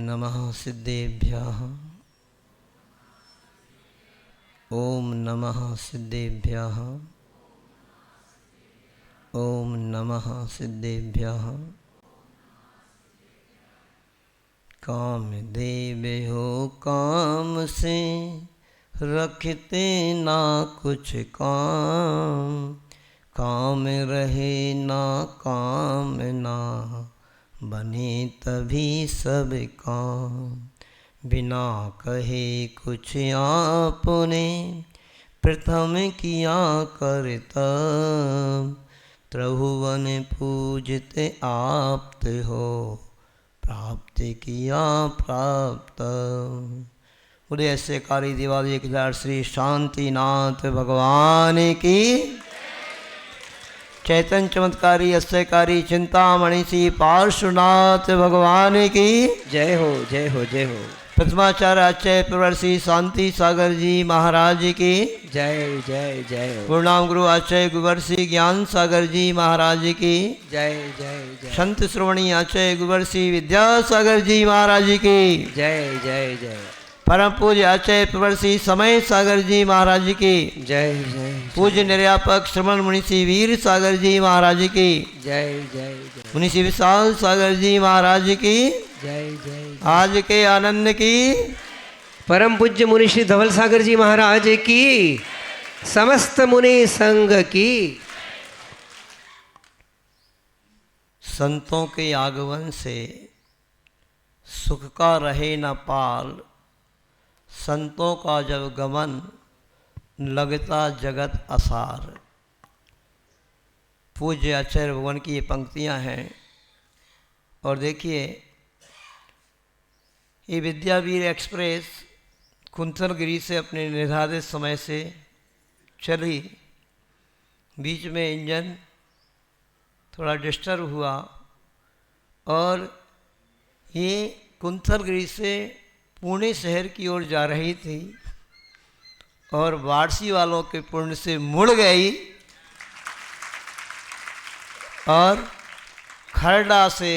नमः सिद्धेभ्यः। ओम नमः सिद्धेभ्यः। ओम नमः सिद्धेभ्यः। काम देवे हो काम से रखते ना कुछ काम, काम रहे ना काम ना बने तभी सब काम। बिना कहे कुछ आपने प्रथम किया करतब, त्रिभुवन पूजते आप्त हो प्राप्त किया प्राप्त। बोले ऐसे कारी दिवाली 1000 श्री शांतिनाथ भगवान की। चैतन्य चमत्कारी अस्यकारी चिंतामणि श्री पार्श्वनाथ भगवान की जय हो जय हो जय हो। प्रथमाचार्य आचार्य प्रवर्षि शांति सागर जी महाराज की जय जय जय हो। पूर्णाम गुरु आचार्य गुरुवर्षि ज्ञान सागर जी महाराज की जय जय जय। संत श्रोमणी आचार्य गुरुवर्षि विद्यासागर जी महाराज की जय जय जय। परम पूज्य आचार्य प्रवर्षि समय सागर जी महाराज की जय जय। पूज्य निर्यापक श्रमण मुनि श्री वीर सागर जी महाराज की जय जय जय। मुनि श्री विशाल सागर जी महाराज की जय जय। आज के आनंद की परम पूज्य मुनि श्री धवल सागर जी महाराज की, समस्त मुनि संघ की। संतों के आगमन से सुख का रहे न पाल, संतों का जब गमन लगता जगत असार। पूज्य आचार्य भगवान की ये पंक्तियां हैं। और देखिए ये विद्यावीर एक्सप्रेस कुंथलगिरी से अपने निर्धारित समय से चली, बीच में इंजन थोड़ा डिस्टर्ब हुआ और ये कुंथलगिरी से पुणे शहर की ओर जा रही थी और वारसी वालों के पुण्य से मुड़ गई और खरड़ा से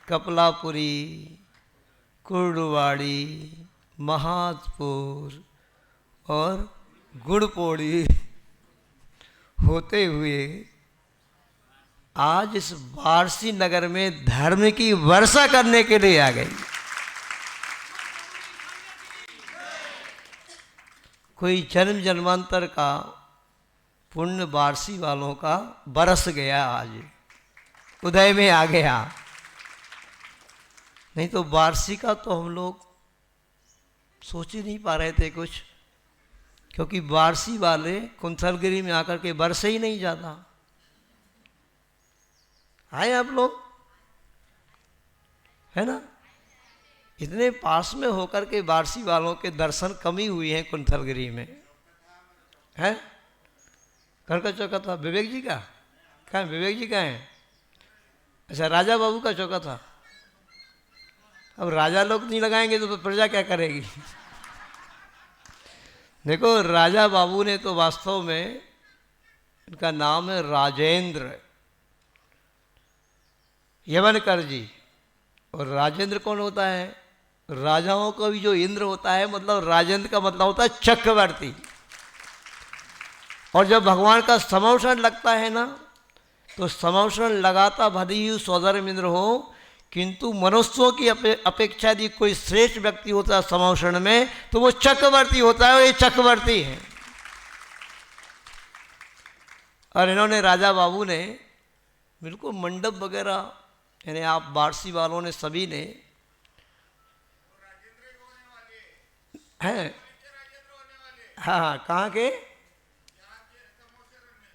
कपलापुरी, कुर्डुवाड़ी, महादपुर और गुड़पोड़ी होते हुए आज इस वारसी नगर में धर्म की वर्षा करने के लिए आ गई। कोई जन्म जन्मांतर का पुण्य वारसी वालों का बरस गया, आज उदय में आ गया। नहीं तो वारसी का तो हम लोग सोच ही नहीं पा रहे थे कुछ, क्योंकि वारसी वाले कुंथलगिरी में आकर के बरसे ही नहीं जाता। आए आप लोग, है ना? इतने पास में होकर के वारसी वालों के दर्शन कम ही हुए हैं कुंथलगिरी में, है? घर का चौका था विवेक जी का, कहाँ विवेक जी का है? अच्छा, राजा बाबू का चौका था। अब राजा लोग नहीं लगाएंगे तो प्रजा क्या करेगी? देखो राजा बाबू ने तो वास्तव में, इनका नाम है राजेंद्र यवनकर जी। और राजेंद्र कौन होता है? राजाओं का भी जो इंद्र होता है, मतलब राजेंद्र का मतलब होता है चक्रवर्ती। और जब भगवान का समवसन लगता है ना, तो समवसन लगाता भले ही सौदर्य इंद्र हो, किंतु मनुष्यों की अपेक्षा यदि कोई श्रेष्ठ व्यक्ति होता है समवसन में, तो वो चक्रवर्ती होता है। और ये चक्रवर्ती है। और इन्होंने, राजा बाबू ने बिल्कुल मंडप वगैरह, यानी आप वारसी वालों ने सभी ने हैं, हाँ कहाँ के?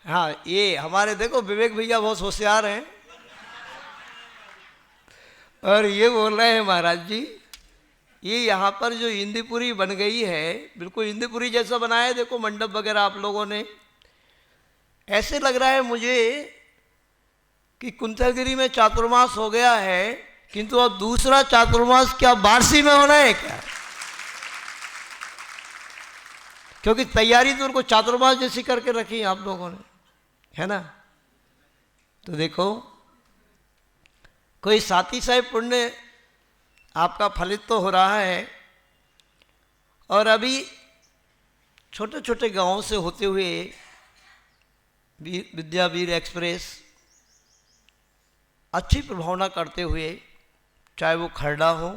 हाँ ये हमारे देखो विवेक भैया बहुत होशियार हैं। और ये बोल रहे हैं महाराज जी, ये यहाँ पर जो इंद्रपुरी बन गई है, बिल्कुल इंद्रपुरी जैसा बनाया है। देखो मंडप वगैरह आप लोगों ने, ऐसे लग रहा है मुझे कि कुंथलगिरी में चातुर्मास हो गया है, किंतु अब दूसरा चातुर्मास क्या वारसी में होना है क्या? क्योंकि तैयारी तो उनको चातुर्मास जैसी करके रखी आप लोगों ने, है ना? तो देखो कोई साथी साहेब पुण्य आपका फलित तो हो रहा है, और अभी छोटे छोटे गांवों से होते हुए विद्यावीर एक्सप्रेस अच्छी प्रभावना करते हुए, चाहे वो खरड़ा हो,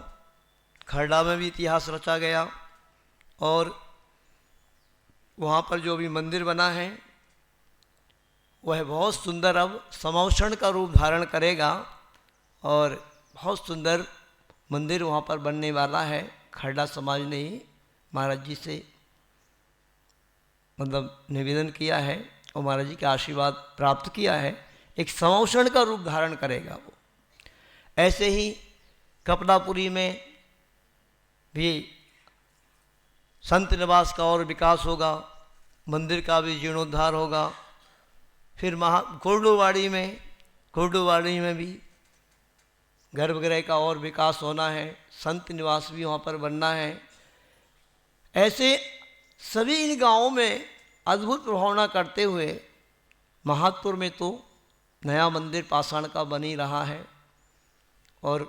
खरड़ा में भी इतिहास रचा गया, और वहाँ पर जो भी मंदिर बना है वह बहुत सुंदर अब समौषण का रूप धारण करेगा, और बहुत सुंदर मंदिर वहाँ पर बनने वाला है। खरड़ा समाज ने ही महाराज जी से मतलब निवेदन किया है और महाराज जी का आशीर्वाद प्राप्त किया है। एक समौषण का रूप धारण करेगा वो। ऐसे ही कपड़ापुरी में भी संत निवास का और विकास होगा, मंदिर का भी जीर्णोद्धार होगा। फिर कुर्डुवाड़ी में भी गर्भगृह का और विकास होना है, संत निवास भी वहाँ पर बनना है। ऐसे सभी इन गांवों में अद्भुत प्रभावना करते हुए महात्पुर में तो नया मंदिर पाषाण का बन ही रहा है। और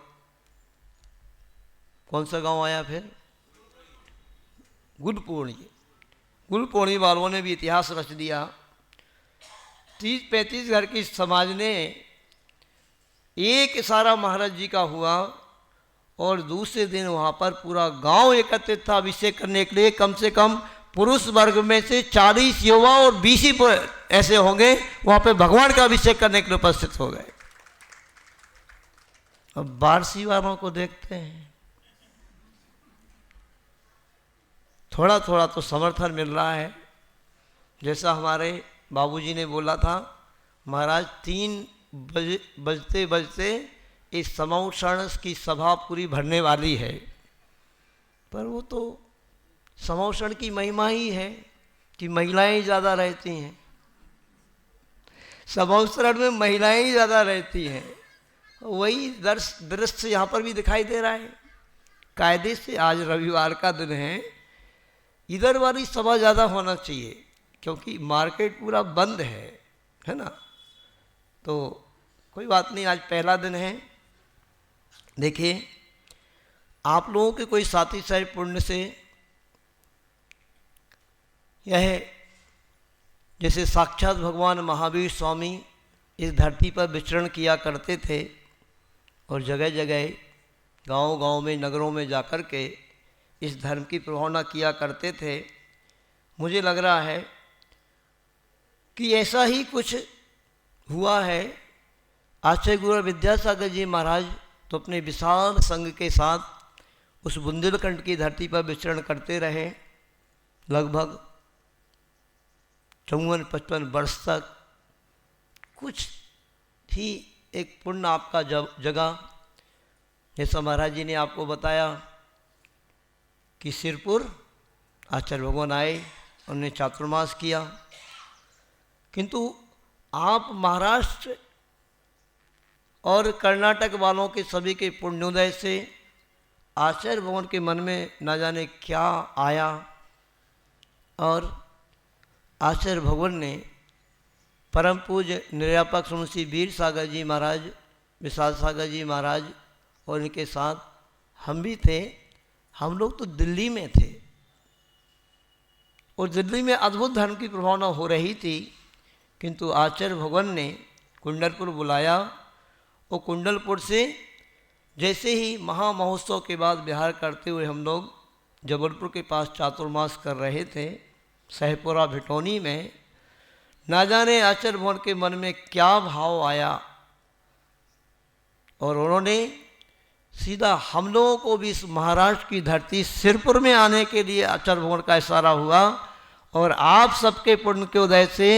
कौन सा गांव आया फिर? गुलपूर्णी वालों ने भी इतिहास रच दिया। 30-35 घर की समाज ने एक इशारा महाराज जी का हुआ, और दूसरे दिन वहाँ पर पूरा गांव एकत्रित था अभिषेक करने के लिए। कम से कम पुरुष वर्ग में से 40 युवा और 20 ही ऐसे होंगे वहाँ पे भगवान का अभिषेक करने के लिए उपस्थित हो गए। अब बारसी वालों को देखते हैं, थोड़ा थोड़ा तो समर्थन मिल रहा है। जैसा हमारे बाबूजी ने बोला था, महाराज 3 बजते बजते इस समौषण की सभा पूरी भरने वाली है। पर वो तो समौषण की महिमा ही है कि महिलाएं ही ज़्यादा रहती हैं। समौषण में महिलाएं ही ज़्यादा रहती हैं। वही दृश्य यहाँ पर भी दिखाई दे रहा है। कायदे से आज रविवार का दिन है, इधर वाली सभा ज़्यादा होना चाहिए, क्योंकि मार्केट पूरा बंद है ना। तो कोई बात नहीं, आज पहला दिन है। देखिए, आप लोगों के कोई साथी साहिब पुण्य से यह जैसे साक्षात भगवान महावीर स्वामी इस धरती पर विचरण किया करते थे, और जगह जगह गांव-गांव में, नगरों में जाकर के इस धर्म की प्रभावना किया करते थे। मुझे लग रहा है कि ऐसा ही कुछ हुआ है। आचार्य गुरु विद्यासागर जी महाराज तो अपने विशाल संघ के साथ उस बुंदेलखंड की धरती पर विचरण करते रहे लगभग 54-55 वर्ष तक। कुछ ही एक पुण्य आपका जगह, जैसा महाराज जी ने आपको बताया कि सिरपुर आचार्य भगवान आए, उन्होंने चातुर्मास किया। किंतु आप महाराष्ट्र और कर्नाटक वालों के सभी के पुण्योदय से आचार्य भगवान के मन में न जाने क्या आया, और आचार्य भगवान ने परम पूज्य निर्यापक मुंशी वीर सागर जी महाराज, विशाल सागर जी महाराज और इनके साथ हम भी थे। हम लोग तो दिल्ली में थे, और दिल्ली में अद्भुत धर्म की प्रभावना हो रही थी। किंतु आचार्य भगवान ने कुंडलपुर बुलाया, और कुंडलपुर से जैसे ही महामहोत्सव के बाद बिहार करते हुए हम लोग जबलपुर के पास चातुर्मास कर रहे थे, सहपुरा भिटौनी में, ना जाने आचार्य भगवान के मन में क्या भाव आया, और उन्होंने सीधा हम लोगों को भी इस महाराष्ट्र की धरती सिरपुर में आने के लिए आचार्य भगवान का इशारा हुआ। और आप सबके पुण्य के उदय से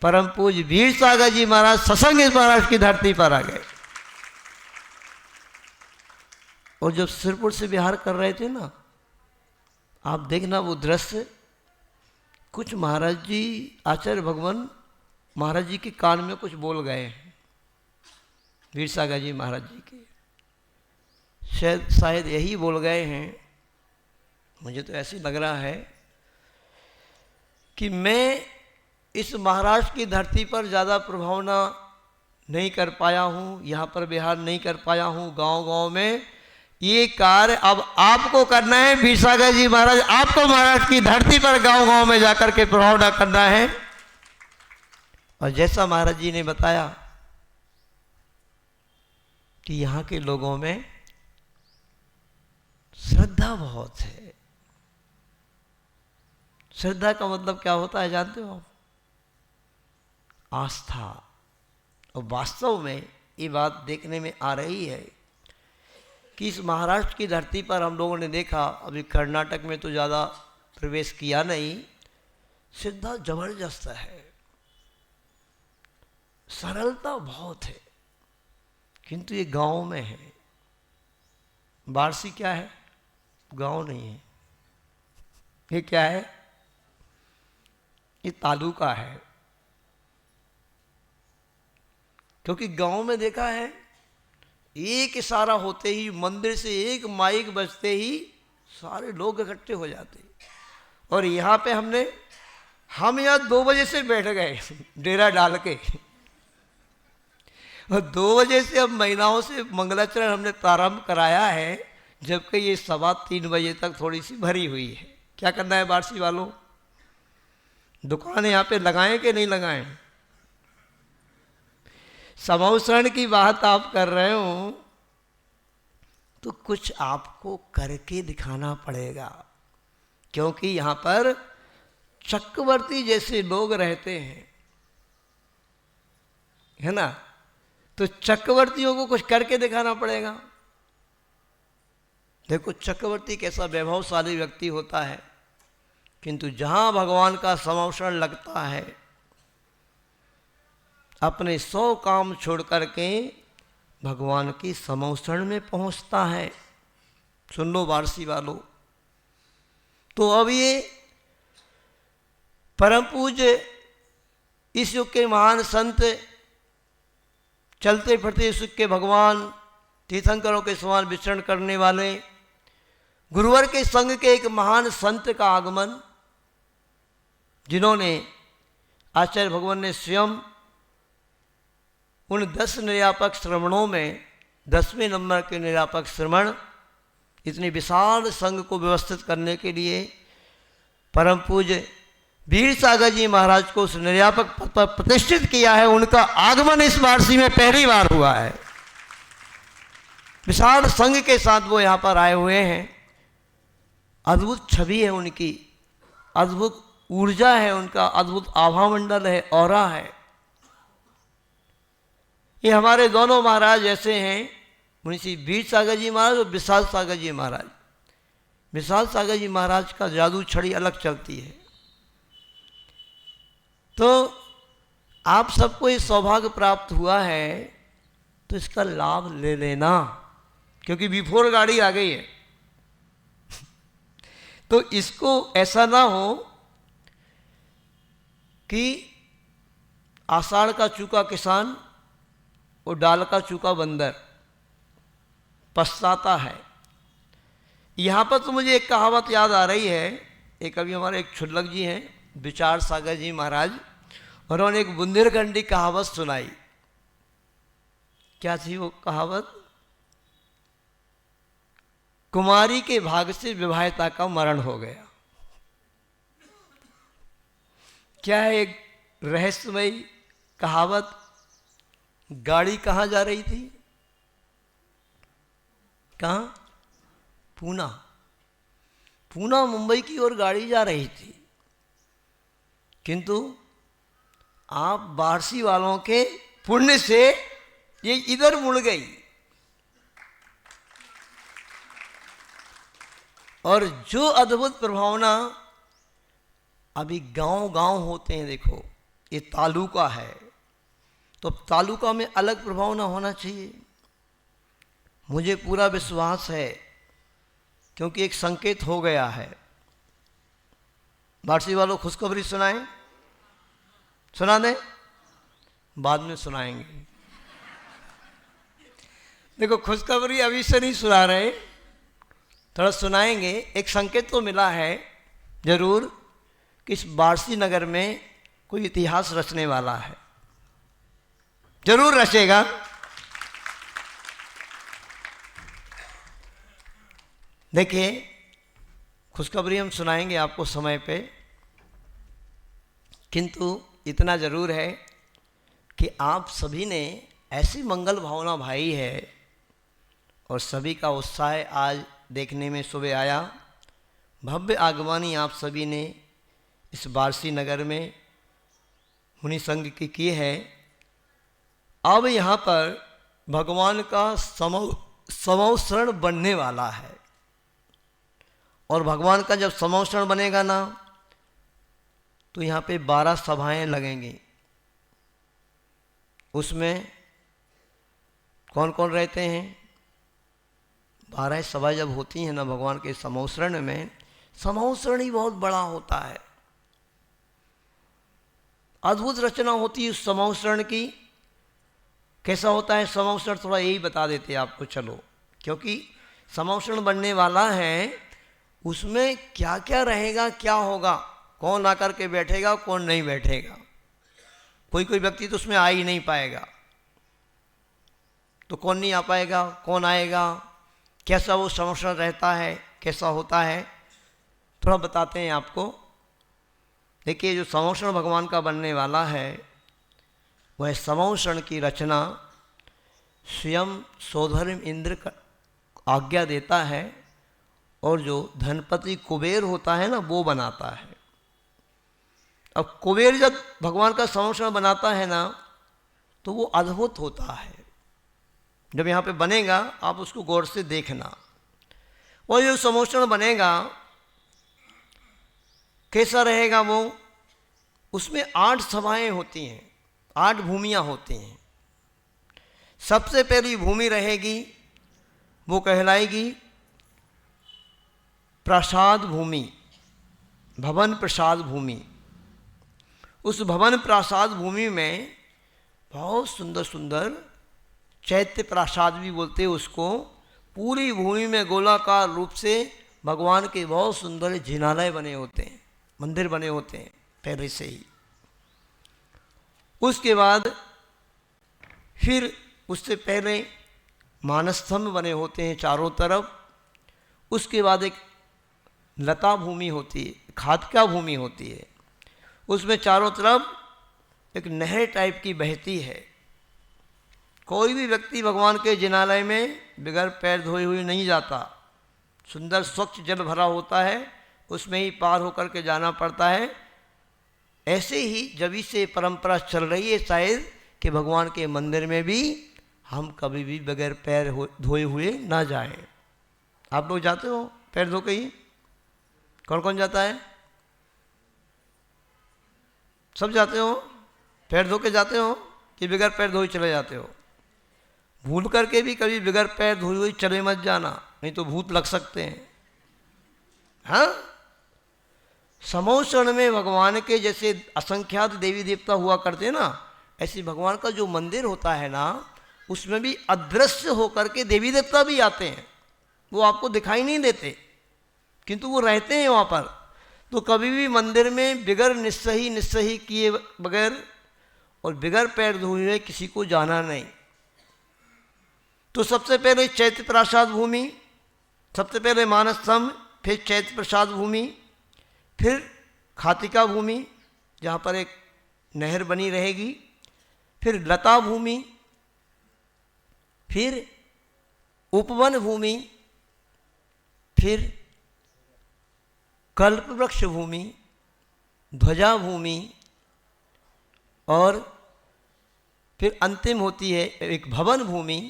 परम पूज्य वीर सागर जी महाराज सत्संग इस महाराष्ट्र की धरती पर आ गए। और जब सिरपुर से बिहार कर रहे थे ना, आप देखना वो दृश्य, कुछ महाराज जी, आचार्य भगवान महाराज जी के कान में कुछ बोल गए हैं, वीर सागर जी महाराज जी के, शायद यही बोल गए हैं। मुझे तो ऐसे लग रहा है कि मैं इस महाराष्ट्र की धरती पर ज़्यादा प्रभावना नहीं कर पाया हूँ, यहाँ पर बिहार नहीं कर पाया हूँ गांव-गांव में, ये कार्य अब आपको करना है। वीरसागर जी महाराज, आपको महाराज की धरती पर गांव गांव में जाकर के प्रभाव करना है। और जैसा महाराज जी ने बताया कि यहाँ के लोगों में श्रद्धा बहुत है। श्रद्धा का मतलब क्या होता है जानते हो आप? आस्था। और वास्तव में ये बात देखने में आ रही है कि इस महाराष्ट्र की धरती पर हम लोगों ने देखा, अभी कर्नाटक में तो ज़्यादा प्रवेश किया नहीं, श्रद्धा जबरदस्त है, सरलता बहुत है। किंतु ये गांव में है। वारसी क्या है? गांव नहीं है। ये क्या है? ये तालुका है। क्योंकि गांव में देखा है, एक इशारा होते ही, मंदिर से एक माइक बजते ही सारे लोग इकट्ठे हो जाते। और यहाँ पे हम यहाँ 2 बजे से बैठ गए डेरा डाल के, और 2 बजे से अब महिलाओं से मंगलाचरण हमने प्रारंभ कराया है, जबकि ये 3:15 बजे तक थोड़ी सी भरी हुई है। क्या करना है वारसी वालों? दुकान यहाँ पे लगाएं कि नहीं लगाएं? समौसरण की बात आप कर रहे हो तो कुछ आपको करके दिखाना पड़ेगा, क्योंकि यहाँ पर चक्रवर्ती जैसे लोग रहते हैं, है ना? तो चक्रवर्तियों को कुछ करके दिखाना पड़ेगा। देखो चक्रवर्ती कैसा वैभवशाली व्यक्ति होता है, किंतु जहाँ भगवान का समौसरण लगता है, अपने 100 काम छोड़ करके भगवान की समौसरण में पहुँचता है। सुन लो वारसी वालों। तो अब ये परम पूज्य इस युग के महान संत, चलते फिरते इस युग के भगवान, तीर्थंकरों के समान विचरण करने वाले, गुरुवर के संग के एक महान संत का आगमन, जिन्होंने आचार्य भगवान ने स्वयं उन 10 निर्यापक श्रवणों में 10वें नंबर के निर्यापक श्रवण, इतने विशाल संघ को व्यवस्थित करने के लिए परम पूज्य वीरसागर जी महाराज को उस निर्यापक पद पर प्रतिष्ठित किया है। उनका आगमन इस वारसी में पहली बार हुआ है। विशाल संघ के साथ वो यहाँ पर आए हुए हैं। अद्भुत छवि है उनकी, अद्भुत ऊर्जा है उनका, अद्भुत आभामंडल है, ऑरा है। ये हमारे दोनों महाराज ऐसे हैं, मुंशी वीरसागर जी महाराज और विशाल सागर जी महाराज। विशाल सागर जी महाराज का जादू छड़ी अलग चलती है। तो आप सबको ये सौभाग्य प्राप्त हुआ है, तो इसका लाभ ले लेना, क्योंकि बिफोर गाड़ी आ गई है। तो इसको ऐसा ना हो कि आषाढ़ का चूका किसान और डाल का चूका बंदर पछताता है। यहाँ पर तो मुझे एक कहावत याद आ रही है। एक अभी हमारे एक छुल्लक जी हैं, विचार सागर जी महाराज, और उन्होंने एक बुंदेलखंडी कहावत सुनाई। क्या थी वो कहावत? कुमारी के भाग से विवाहिता का मरण हो गया। क्या है एक रहस्यमयी कहावत। गाड़ी कहाँ जा रही थी? कहाँ? पूना। पूना मुंबई की ओर गाड़ी जा रही थी, किंतु आप वारसी वालों के पुण्य से ये इधर मुड़ गई। और जो अद्भुत प्रभावना अभी गांव गांव होते हैं, देखो ये तालुका है, तो तालुका में अलग प्रभावना होना चाहिए। मुझे पूरा विश्वास है, क्योंकि एक संकेत हो गया है। वारसी वालों खुशखबरी सुनाएं? सुना दें? बाद में सुनाएंगे। देखो खुशखबरी अभी से नहीं सुना रहे, थोड़ा सुनाएंगे। एक संकेत तो मिला है जरूर कि इस वारसी नगर में कोई इतिहास रचने वाला है, जरूर रचेगा। देखिए, खुशखबरी हम सुनाएंगे आपको समय पे, किंतु इतना ज़रूर है कि आप सभी ने ऐसी मंगल भावना भाई है और सभी का उत्साह आज देखने में सुबह आया। भव्य आगवानी आप सभी ने इस वारसी नगर में मुनि संघ की है। अब यहाँ पर भगवान का समवसरण बनने वाला है, और भगवान का जब समवसरण बनेगा ना, तो यहाँ पे 12 सभाएं लगेंगी। उसमें कौन कौन रहते हैं? 12 सभा जब होती हैं ना भगवान के समवसरण में, समवसरण ही बहुत बड़ा होता है, अद्भुत रचना होती है उस समवसरण की। कैसा होता है समवसरण, थोड़ा यही बता देते हैं आपको, चलो, क्योंकि समवसरण बनने वाला है, उसमें क्या क्या रहेगा, क्या होगा, कौन आकर के बैठेगा, कौन नहीं बैठेगा। कोई कोई व्यक्ति तो उसमें आ ही नहीं पाएगा, तो कौन नहीं आ पाएगा, कौन आएगा, कैसा वो समवसरण रहता है, कैसा होता है, थोड़ा बताते हैं आपको। देखिए, जो समवसरण भगवान का बनने वाला है, वह समवसरण की रचना स्वयं सौधर्म इंद्र का आज्ञा देता है, और जो धनपति कुबेर होता है ना, वो बनाता है। अब कुबेर जब भगवान का समवसरण बनाता है ना, तो वो अद्भुत होता है। जब यहाँ पे बनेगा, आप उसको गौर से देखना। वो जो समवसरण बनेगा कैसा रहेगा वो, उसमें 8 सभाएं होती हैं, 8 भूमियाँ होती हैं। सबसे पहली भूमि रहेगी, वो कहलाएगी प्रसाद भूमि, भवन प्रसाद भूमि। उस भवन प्रसाद भूमि में बहुत सुंदर सुंदर चैत्य प्रसाद भी बोलते हैं उसको, पूरी भूमि में गोलाकार रूप से भगवान के बहुत सुंदर जिनालय बने होते हैं, मंदिर बने होते हैं पहले से ही। उसके बाद फिर उससे पहले मानस्तंभ बने होते हैं चारों तरफ। उसके बाद एक लता भूमि होती है, खादका भूमि होती है, उसमें चारों तरफ एक नहर टाइप की बहती है। कोई भी व्यक्ति भगवान के जिनालय में बगैर पैर धोए हुए नहीं जाता। सुंदर स्वच्छ जल भरा होता है, उसमें ही पार होकर के जाना पड़ता है। ऐसे ही जभी से परंपरा चल रही है शायद, कि भगवान के मंदिर में भी हम कभी भी बगैर पैर धोए हुए ना जाएं। आप लोग जाते हो पैर धो के ही? कौन कौन जाता है? सब जाते हो? पैर धो के जाते हो कि बगैर पैर धोए चले जाते हो? भूल करके भी कभी बगैर पैर धोए हुए चले मत जाना, नहीं तो भूत लग सकते हैं। हाँ, समवसरण में भगवान के जैसे असंख्यात देवी देवता हुआ करते ना, ऐसे भगवान का जो मंदिर होता है ना, उसमें भी अदृश्य होकर के देवी देवता भी आते हैं। वो आपको दिखाई नहीं देते, किंतु वो रहते हैं वहाँ पर। तो कभी भी मंदिर में बिगर निस्सही किए बगैर और बिगर पैर धोए हुए किसी को जाना नहीं। तो सबसे पहले चैत्य प्रसाद भूमि, सबसे पहले मानस्तंभ, फिर चैत्य प्रसाद भूमि, फिर खातिका भूमि जहाँ पर एक नहर बनी रहेगी, फिर लता भूमि, फिर उपवन भूमि, फिर कल्प वृक्ष भूमि, ध्वजा भूमि, और फिर अंतिम होती है एक भवन भूमि,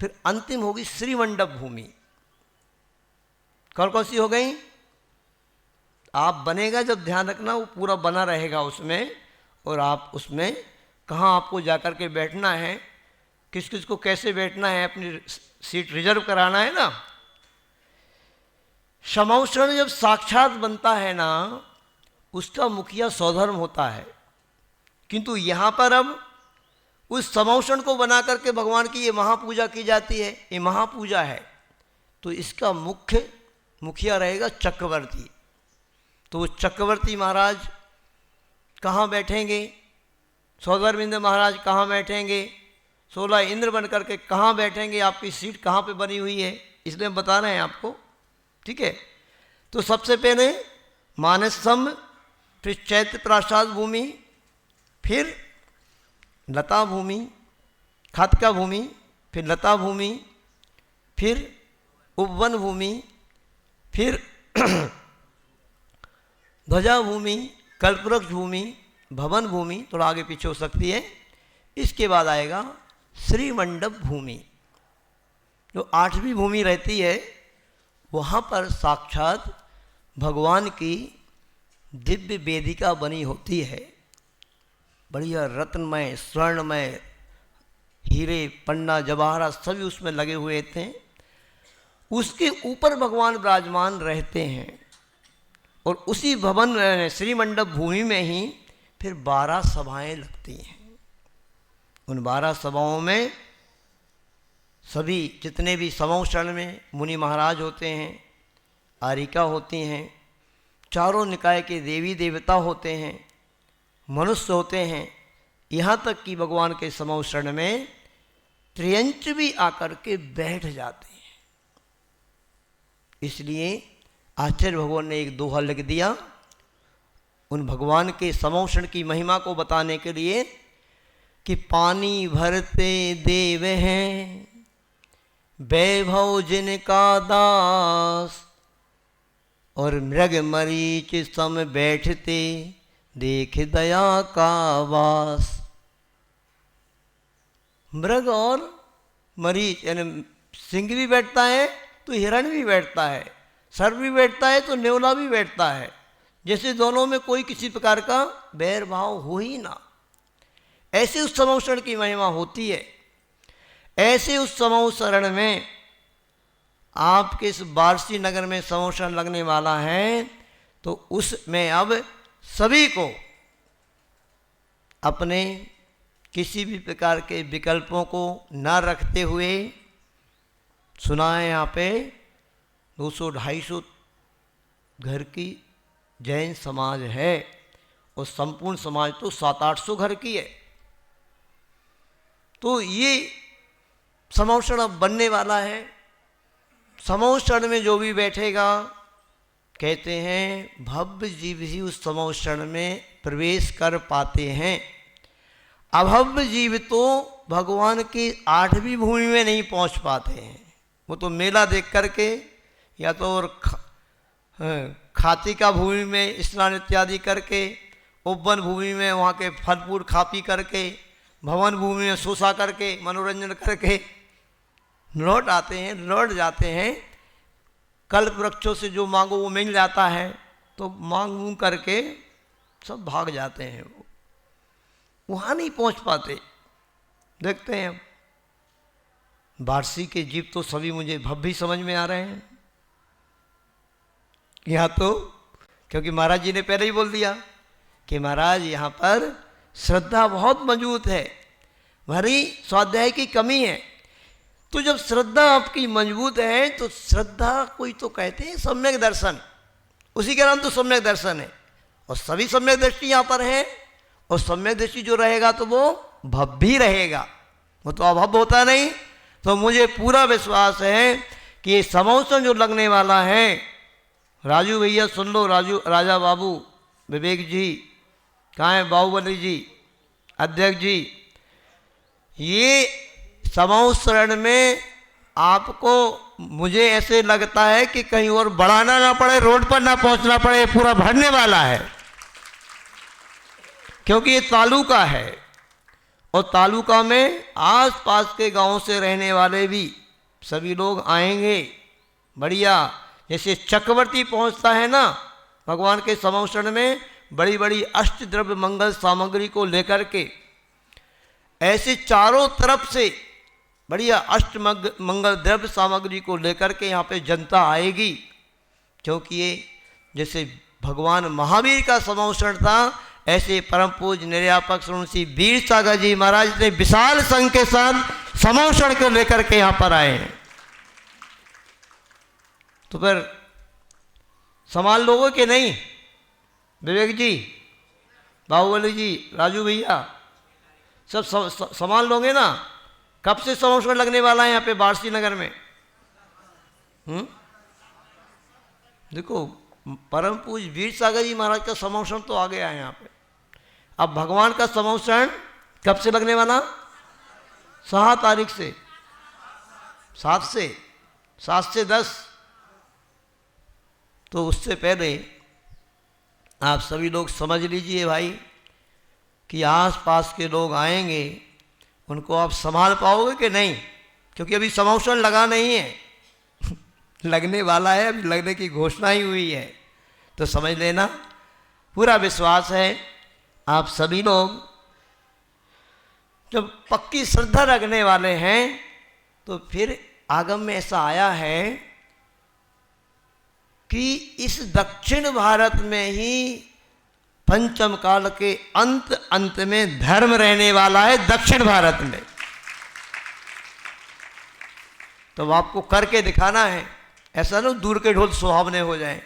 फिर अंतिम होगी श्रीमंडप भूमि। कौन कौन सी हो गई? आप बनेगा जब ध्यान रखना, वो पूरा बना रहेगा उसमें, और आप उसमें कहाँ आपको जाकर के बैठना है, किस किस को कैसे बैठना है, अपनी सीट रिजर्व कराना है ना। समवसरण जब साक्षात बनता है ना, उसका मुखिया सौधर्म होता है। किंतु यहाँ पर अब उस समवसरण को बना करके भगवान की ये महापूजा की जाती है, ये महापूजा है, तो इसका मुखिया रहेगा चक्रवर्ती। तो वो चक्रवर्ती महाराज कहाँ बैठेंगे, सौधर्म इंद्र महाराज कहाँ बैठेंगे, 16 इंद्र बन करके कहाँ बैठेंगे, आपकी सीट कहाँ पे बनी हुई है, इसलिए हम बता रहे हैं आपको। ठीक है। तो सबसे पहले मानस स्तंभ, फिर चैत्य प्रासाद भूमि, फिर लता भूमि, खातिका भूमि, फिर लता भूमि, फिर उपवन भूमि, फिर ध्वजा भूमि, कल्पवृक्ष भूमि, भवन भूमि, थोड़ा आगे पीछे हो सकती है। इसके बाद आएगा श्रीमंडप भूमि। जो 8वीं भूमि रहती है वहाँ पर साक्षात भगवान की दिव्य वेदिका बनी होती है, बढ़िया रत्नमय, स्वर्णमय, हीरे पन्ना जवाहरात सभी उसमें लगे हुए थे। उसके ऊपर भगवान विराजमान रहते हैं और उसी भवन श्रीमंडप भूमि में ही फिर 12 सभाएं लगती हैं। उन 12 सभाओं में सभी जितने भी समौषण में मुनि महाराज होते हैं, आरिका होती हैं, चारों निकाय के देवी देवता होते हैं, मनुष्य होते हैं, यहाँ तक कि भगवान के समौषण में त्रियंच भी आकर के बैठ जाते हैं। इसलिए आचार्य भगवान ने एक दोहा लिख दिया उन भगवान के समौषण की महिमा को बताने के लिए कि पानी भरते देव हैं, वैभव जिनका दास, और मृग मरीच सम बैठते देख दया का वास। मृग और मरीच यानी सिंह भी बैठता है तो हिरण भी बैठता है, सर्प भी बैठता है तो नेवला भी बैठता है, जैसे दोनों में कोई किसी प्रकार का बैर भाव हो ही ना। ऐसे उस समौषण की महिमा होती है। ऐसे उस समौषण में आपके इस वारसी नगर में समौषण लगने वाला है, तो उसमें अब सभी को अपने किसी भी प्रकार के विकल्पों को न रखते हुए सुना है। यहाँ पे 200-250 घर की जैन समाज है और संपूर्ण समाज तो 700-800 घर की है। तो ये समौषण अब बनने वाला है। समौषण में जो भी बैठेगा, कहते हैं भव्य जीव ही उस समौषण में प्रवेश कर पाते हैं। अभव्य जीव तो भगवान की 8वीं भूमि में नहीं पहुंच पाते हैं। वो तो मेला देख करके या तो और खातिका भूमि में स्नान इत्यादि करके, उपवन भूमि में वहाँ के फल फूल खा पी करके, भवन भूमि में सोसा करके, मनोरंजन करके लौट आते हैं, लौट जाते हैं। कल्प वृक्षों से जो मांगो वो मिल जाता है, तो मांग करके सब भाग जाते हैं। वो वहाँ नहीं पहुँच पाते। देखते हैं वारसी के जीव तो सभी मुझे भव्य समझ में आ रहे हैं। यहाँ तो क्योंकि महाराज जी ने पहले ही बोल दिया कि महाराज यहाँ पर श्रद्धा बहुत मजबूत है, भरी स्वाध्याय की कमी है। तो जब श्रद्धा आपकी मजबूत है तो श्रद्धा कोई तो कहते हैं सम्यक दर्शन, उसी का नाम तो सम्यक दर्शन है। और सभी सम्यक दृष्टि यहाँ पर है, और सम्यक दृष्टि जो रहेगा तो वो भव्य रहेगा, वो तो अभव्य होता नहीं। तो मुझे पूरा विश्वास है कि ये समौषण जो लगने वाला है, राजू भैया सुन लो, राजा बाबू, विवेक जी, कहाँ हैं बाहुबली जी, अध्यक्ष जी, ये समौषण में आपको मुझे ऐसे लगता है कि कहीं और बढ़ाना ना पड़े, रोड पर ना पहुंचना पड़े, पूरा भरने वाला है। क्योंकि ये तालुका है और तालुका में आसपास के गांवों से रहने वाले भी सभी लोग आएंगे। बढ़िया, जैसे चक्रवर्ती पहुंचता है ना भगवान के समौषण में बड़ी बड़ी अष्टद्रव्य मंगल सामग्री को लेकर के, ऐसे चारों तरफ से बढ़िया अष्ट मंगल द्रव्य सामग्री को लेकर के यहाँ पे जनता आएगी। क्योंकि ये जैसे भगवान महावीर का समौषण था, ऐसे परम पूज्य निर्यापक श्री वीर सागर जी महाराज ने विशाल संघ के साथ समौषण को लेकर के यहाँ पर आए हैं। तो फिर संभाल लोगों के नहीं, विवेक जी, बाहुबली जी, राजू भैया, सब संभाल लोगे ना। कब से समौषण लगने वाला है यहाँ पे वारसी नगर में? देखो परम पूज्य वीर सागर जी महाराज का समोषण तो आ गया है यहाँ पे। अब भगवान का समोषण कब से लगने वाला? 7 तारीख से, 7 से 10। तो उससे पहले आप सभी लोग समझ लीजिए भाई कि आस पास के लोग आएंगे, उनको आप संभाल पाओगे कि नहीं? क्योंकि अभी समोषण लगा नहीं है लगने वाला है, अभी लगने की घोषणा ही हुई है। तो समझ लेना, पूरा विश्वास है आप सभी लोग जब पक्की श्रद्धा रखने वाले हैं तो फिर आगम में ऐसा आया है कि इस दक्षिण भारत में ही पंचम काल के अंत में धर्म रहने वाला है दक्षिण भारत में। तो आपको करके दिखाना है, ऐसा ना दूर के ढोल सुहावने हो जाएं,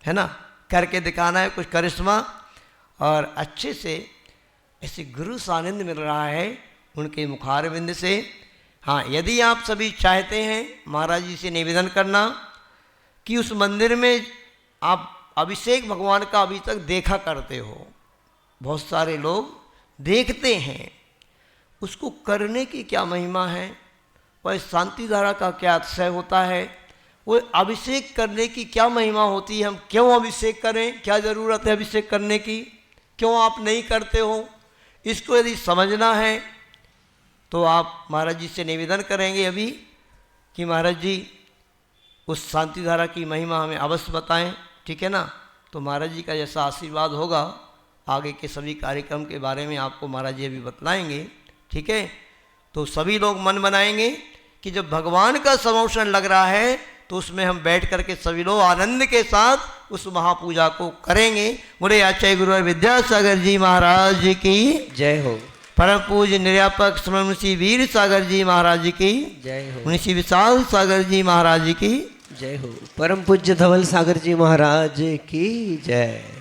है ना? करके दिखाना है कुछ करिश्मा, और अच्छे से ऐसे गुरु सानिध्य मिल रहा है उनके मुखारविंद से। हाँ, यदि आप सभी चाहते हैं महाराज जी से निवेदन करना कि उस मंदिर में आप अभिषेक भगवान का अभी तक देखा करते हो, बहुत सारे लोग देखते हैं, उसको करने की क्या महिमा है, वह शांति धारा का क्या अतिशय होता है, वो अभिषेक करने की क्या महिमा होती है, हम क्यों अभिषेक करें, क्या ज़रूरत है अभिषेक करने की, क्यों आप नहीं करते हो, इसको यदि समझना है तो आप महाराज जी से निवेदन करेंगे अभी कि महाराज जी उस शांति धारा की महिमा हमें अवश्य बताएं, ठीक है ना? तो महाराज जी का जैसा आशीर्वाद होगा, आगे के सभी कार्यक्रम के बारे में आपको महाराज जी अभी बतलाएंगे, ठीक है? तो सभी लोग मन बनाएंगे कि जब भगवान का समोषण लग रहा है तो उसमें हम बैठ करके सभी लोग आनंद के साथ उस महापूजा को करेंगे। बोले आचार्य गुरुवर विद्यासागर जी महाराज की जय हो। परम पूज्य निर्यापक श्री मुंशी वीर सागर जी महाराज की जय हो। मुंशी विशाल सागर जी महाराज की जय हो। परम पूज्य धवल सागर जी महाराज की जय।